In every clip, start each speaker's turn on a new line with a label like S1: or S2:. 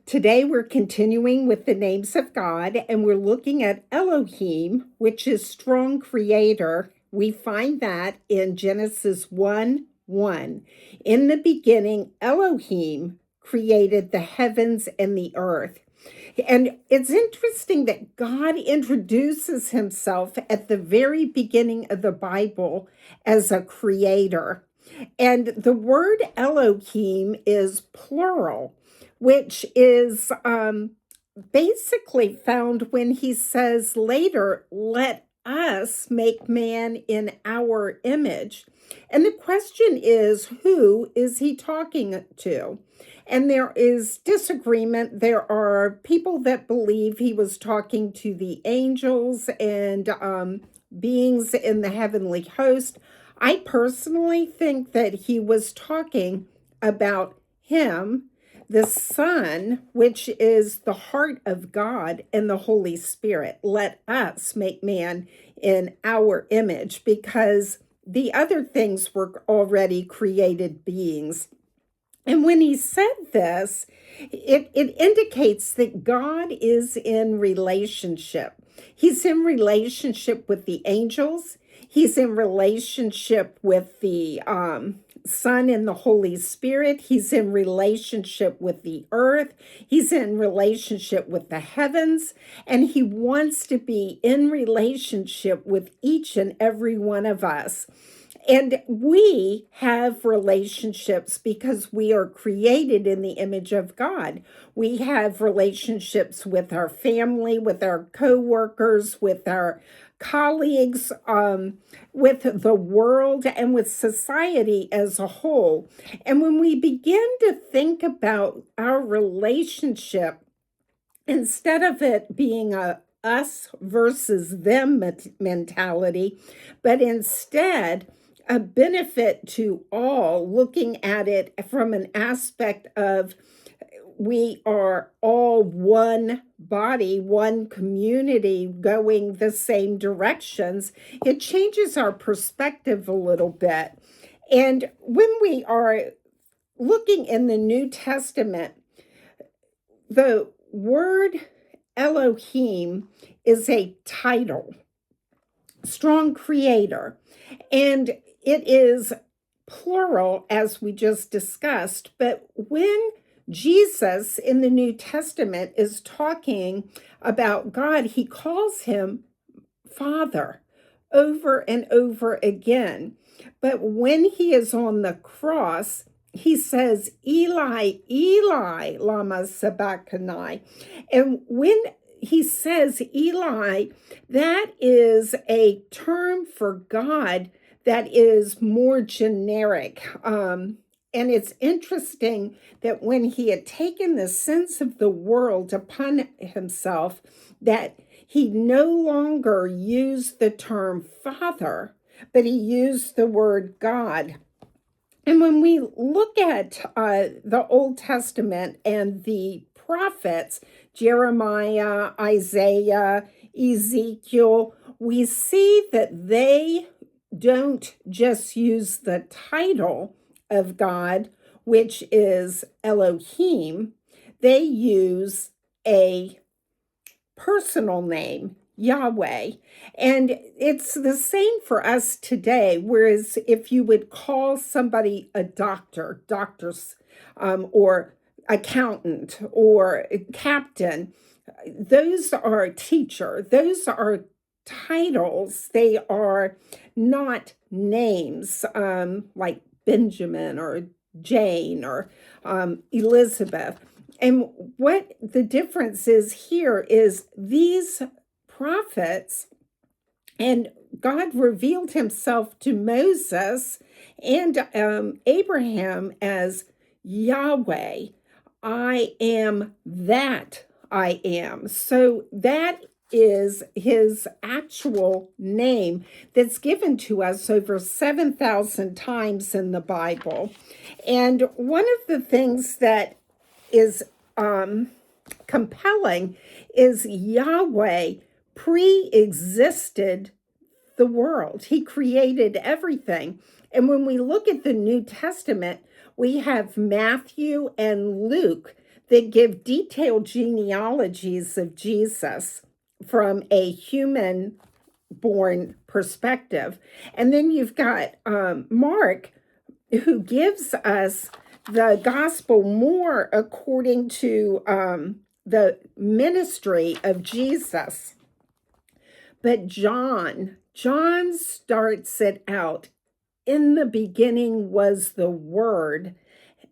S1: Today we're continuing with the names of God, and we're looking at Elohim, which is strong creator. We find that in Genesis 1:1. In the beginning, Elohim created the heavens and the earth. And it's interesting that God introduces himself at the very beginning of the Bible as a creator. And the word Elohim is plural, which is basically found when he says later, let us make man in our image. And the question is, who is he talking to? And there is disagreement. There are people that believe he was talking to the angels and beings in the heavenly host. I personally think that he was talking about him, the Son, which is the heart of God, and the Holy Spirit. Let us make man in our image, because the other things were already created beings. And when he said this, it indicates that God is in relationship. He's in relationship with the angels. He's in relationship with the Son and the Holy Spirit. He's in relationship with the earth. He's in relationship with the heavens. And he wants to be in relationship with each and every one of us. And we have relationships because we are created in the image of God. We have relationships with our family, with our co-workers, with our colleagues, with the world, and with society as a whole. And when we begin to think about our relationship, instead of it being a us versus them mentality, but instead a benefit to all, looking at it from an aspect of we are all one body, one community going the same directions, it changes our perspective a little bit. And when we are looking in the New Testament, the word Elohim is a title, strong creator, and it is plural, as we just discussed. But when Jesus in the New Testament is talking about God, he calls him Father over and over again. But when he is on the cross, he says, Eli, Eli, lama sabachthani. And when he says Eli, that is a term for God that is more generic. And it's interesting that when he had taken the sins of the world upon himself, that he no longer used the term Father, but he used the word God. And when we look at the Old Testament and the prophets, Jeremiah, Isaiah, Ezekiel, we see that they don't just use the title of God, which is Elohim. They use a personal name, Yahweh. And it's the same for us today. Whereas if you would call somebody a doctors, or accountant or captain, those are teacher. Those are titles. They are not names, like Benjamin or Jane or Elizabeth. And what the difference is here is these prophets, and God revealed himself to Moses and Abraham as Yahweh. I am that I am. So that is his actual name that's given to us over 7,000 times in the Bible. And one of the things that is compelling is Yahweh pre-existed the world. He created everything. And when we look at the New Testament, we have Matthew and Luke that give detailed genealogies of Jesus from a human-born perspective. And then you've got Mark, who gives us the gospel more according to the ministry of Jesus. But John starts it out. In the beginning was the Word,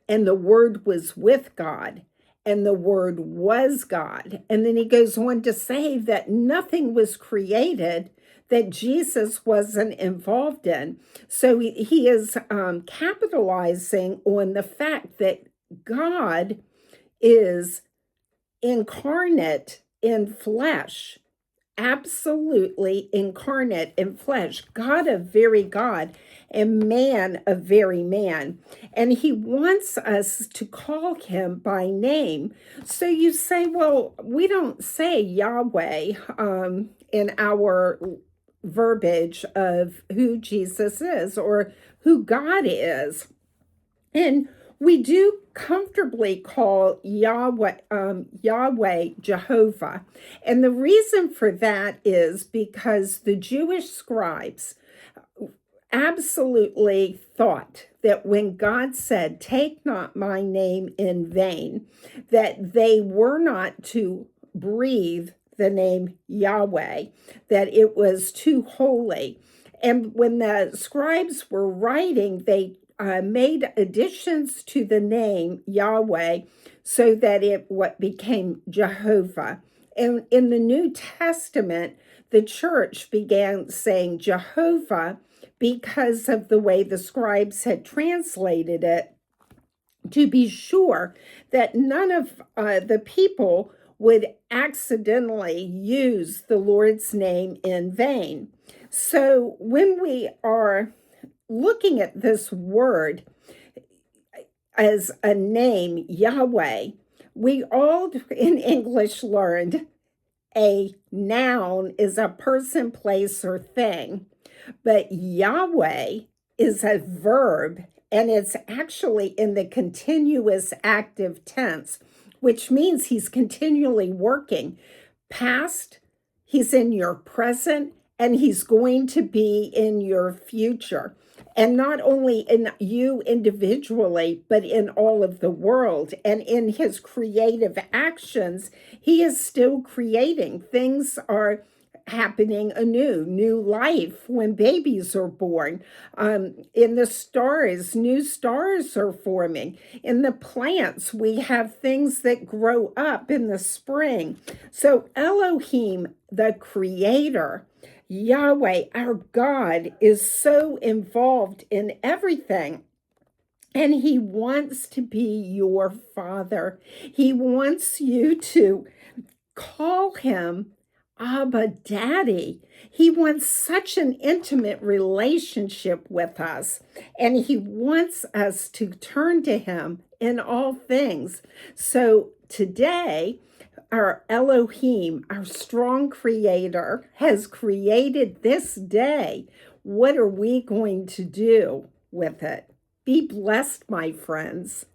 S1: and the Word was with God, and the Word was God. And then he goes on to say that nothing was created that Jesus wasn't involved in. So he is capitalizing on the fact that God is incarnate in flesh, absolutely incarnate in flesh, God of very God and man of very man. And he wants us to call him by name. So you say, well, we don't say Yahweh in our verbiage of who Jesus is or who God is. And we do comfortably call Yahweh Jehovah. And the reason for that is because the Jewish scribes absolutely thought that when God said, "Take not my name in vain," that they were not to breathe the name Yahweh, that it was too holy. And when the scribes were writing, they made additions to the name Yahweh so that it became Jehovah. And in the New Testament, the church began saying Jehovah because of the way the scribes had translated it, to be sure that none of the people would accidentally use the Lord's name in vain. So when we are looking at this word as a name, Yahweh, we all in English learned a noun is a person, place, or thing. But Yahweh is a verb, and it's actually in the continuous active tense, which means he's continually working. Past, he's in your present, and he's going to be in your future. And not only in you individually, but in all of the world. And in his creative actions, he is still creating. Things are happening anew, new life when babies are born. In the stars, new stars are forming. In the plants, we have things that grow up in the spring. So Elohim, the creator, Yahweh, our God, is so involved in everything. And he wants to be your father. He wants you to call him Abba, Daddy. He wants such an intimate relationship with us, and he wants us to turn to him in all things. So today, our Elohim, our strong creator, has created this day. What are we going to do with it? Be blessed, my friends.